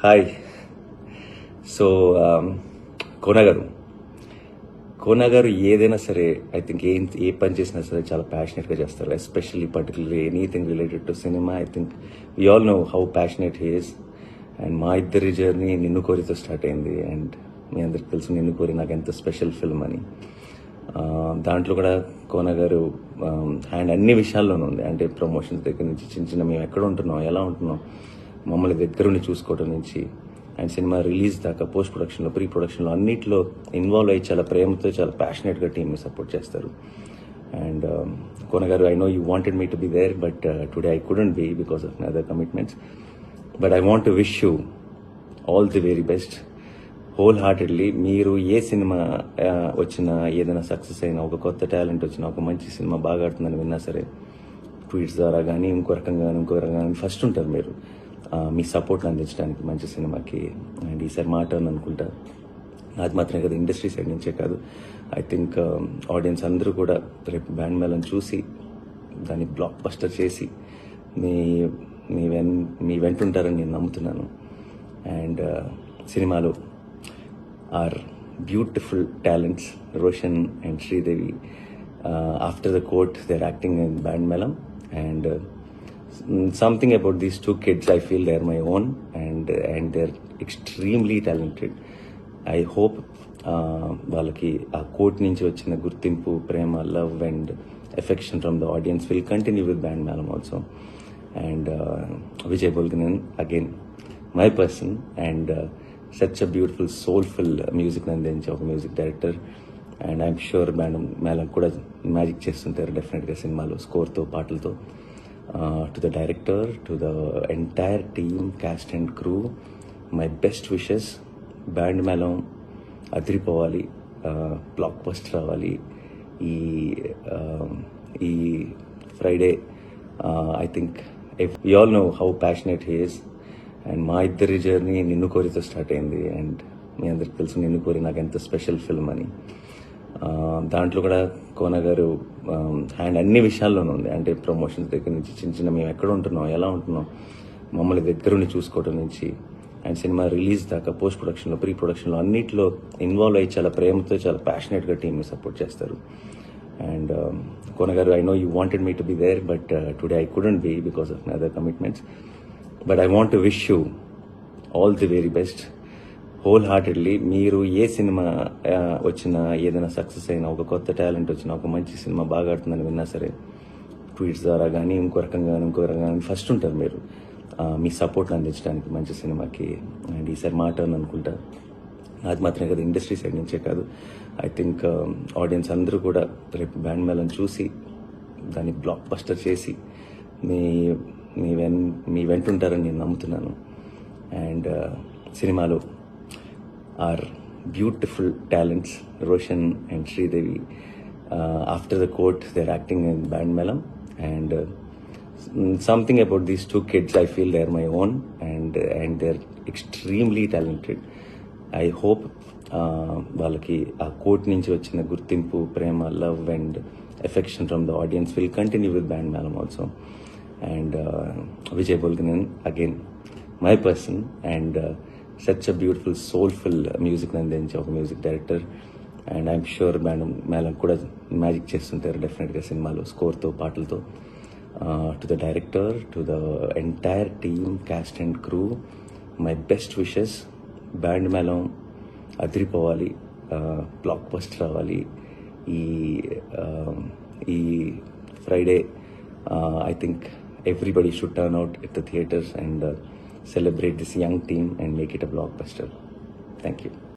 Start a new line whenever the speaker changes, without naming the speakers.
Hi. So కోన గారు ఏదైనా సరే ఐ థింక్ ఏ పని చేసినా సరే చాలా ప్యాషనెట్గా చేస్తారు. Especially particularly anything related to cinema. I think we all know how passionate he is. And మా ఇద్దరి జర్నీ నిన్ను కోరితో స్టార్ట్ అయింది. అండ్ మీ అందరికి తెలుసు నిన్ను కోరి నాకు ఎంత స్పెషల్ ఫిల్మ్ అని. దాంట్లో కూడా కోన గారు హ్యాండ్ అన్ని విషయాల్లోనూ ఉంది. అంటే ప్రమోషన్స్ దగ్గర నుంచి చిన్న చిన్న మేము ఎక్కడ ఉంటున్నాం, ఎలా ఉంటున్నాం, మమ్మల్ని దగ్గరుండి చూసుకోవడం నుంచి అండ్ సినిమా రిలీజ్ దాకా పోస్ట్ ప్రొడక్షన్లో, ప్రీ ప్రొడక్షన్లో అన్నిట్లో ఇన్వాల్వ్ అయ్యి చాలా ప్రేమతో చాలా ప్యాషనెట్గా టీమ్ని సపోర్ట్ చేస్తారు. అండ్ కోన గారు, I know you wanted me to be there, but today I couldn't be because of my other commitments. But I want to wish you all the very best wholeheartedly. మీరు ఏ cinema వచ్చినా, ఏదైనా success అయినా, ఒక కొత్త talent వచ్చినా, ఒక మంచి సినిమా బాగా ఆడుతుందని విన్నా సరే ట్వీట్స్ ద్వారా కానీ ఇంకో రకంగా కానీ ఫస్ట్ ఉంటారు మీరు మీ సపోర్ట్ని అందించడానికి మంచి సినిమాకి. అండ్ ఈసారి మాట అని అనుకుంటా, నాది మాత్రమే కదా, ఇండస్ట్రీ సైడ్ నుంచే కాదు, ఐ థింక్ ఆడియన్స్ అందరూ కూడా రేపు బ్యాండ్ మేళం చూసి దాన్ని బ్లాక్ బస్టర్ చేసి మీ వెంటుంటారని నేను నమ్ముతున్నాను. అండ్ సినిమాలో are beautiful talents Roshan and Sridevi. After the Court they are acting in Band Melam. And something about these two kids, I feel they're my own, and they're extremely talented. I hope వాళ్ళకి ఆ కోర్ట్ నుంచి వచ్చిన గుర్తింపు, ప్రేమ, love and affection from the audience will continue with Band Melam also. And Vijay Bulganin again my person, and such a beautiful soulful music అందించే ఒక music director. And I'm sure Melam కూడా magic చేస్తుంటారు డెఫినెట్గా సినిమాలో, స్కోర్తో, పాటలతో. To the director, to the entire team, cast and crew, my best wishes. Band Melam అదిరిపోవాలి, blockbuster అవ్వాలి. ఈ Friday I think you all know how passionate he is. And మా ఇద్దరి జర్నీ నిన్ను కోరితో స్టార్ట్ అయింది. అండ్ మీ అందరికి తెలుసు నిన్ను కోరి నాకు ఎంత స్పెషల్ ఫిల్మ్ అని. దాంట్లో కూడా కోన గారు హ్యాండ్ అన్ని విషయాల్లోనూ ఉంది. అంటే ప్రమోషన్స్ దగ్గర నుంచి చిన్న చిన్న మేము ఎక్కడ ఉంటున్నాం, ఎలా ఉంటున్నాం, మమ్మల్ని దగ్గరుండి చూసుకోవడం నుంచి అండ్ సినిమా రిలీజ్ దాకా పోస్ట్ ప్రొడక్షన్లో, ప్రీ ప్రొడక్షన్లో అన్నిట్లో ఇన్వాల్వ్ అయ్యి చాలా ప్రేమతో చాలా ప్యాషనెట్గా టీమ్ని సపోర్ట్ చేస్తారు. అండ్ కోన గారు, I know you wanted me to be there, but today I couldn't be because of my other commitments. But I want to wish you all the very best wholeheartedly. మీరు ఏ cinema వచ్చినా, ఏదైనా success అయినా, ఒక కొత్త talent వచ్చినా, ఒక మంచి సినిమా బాగా ఆడుతుందని విన్నా సరే ట్వీట్స్ ద్వారా కానీ ఇంకో రకంగా కానీ ఫస్ట్ ఉంటారు మీరు మీ సపోర్ట్ని అందించడానికి మంచి సినిమాకి. అండ్ ఈసారి మాట అని అనుకుంటా, నాది మాత్రమే కదా, ఇండస్ట్రీ సైడ్ నుంచే కాదు, ఐ థింక్ ఆడియన్స్ అందరూ కూడా రేపు బ్యాండ్ మేళం చూసి దాన్ని బ్లాక్ బస్టర్ చేసి మీ వెంటుంటారని నేను నమ్ముతున్నాను. అండ్ సినిమాలో are beautiful talents Roshan and Sridevi. After the Court they are acting in Band Melam. And something about these two kids, I feel they are my own, and they are extremely talented. I hope వాళ్ళకి ఆ కోర్ట్ నుంచి వచ్చిన గుర్తింపు, ప్రేమ, love and affection from the audience will continue with Band Melam also. And Vijay Bulganin again my person, and such a beautiful soulful music అందించే ఒక music director. And I'm sure Melam కూడా magic చేస్తుంటారు డెఫినెట్గా సినిమాలో, స్కోర్తో, పాటలతో. To the director, to the entire team, cast and crew, my best wishes. Band Melam అదిరిపోవాలి, blockbuster అవ్వాలి. ఈ Friday I think everybody should turn out at the theatres and celebrate this young team and make it a blockbuster. Thank you.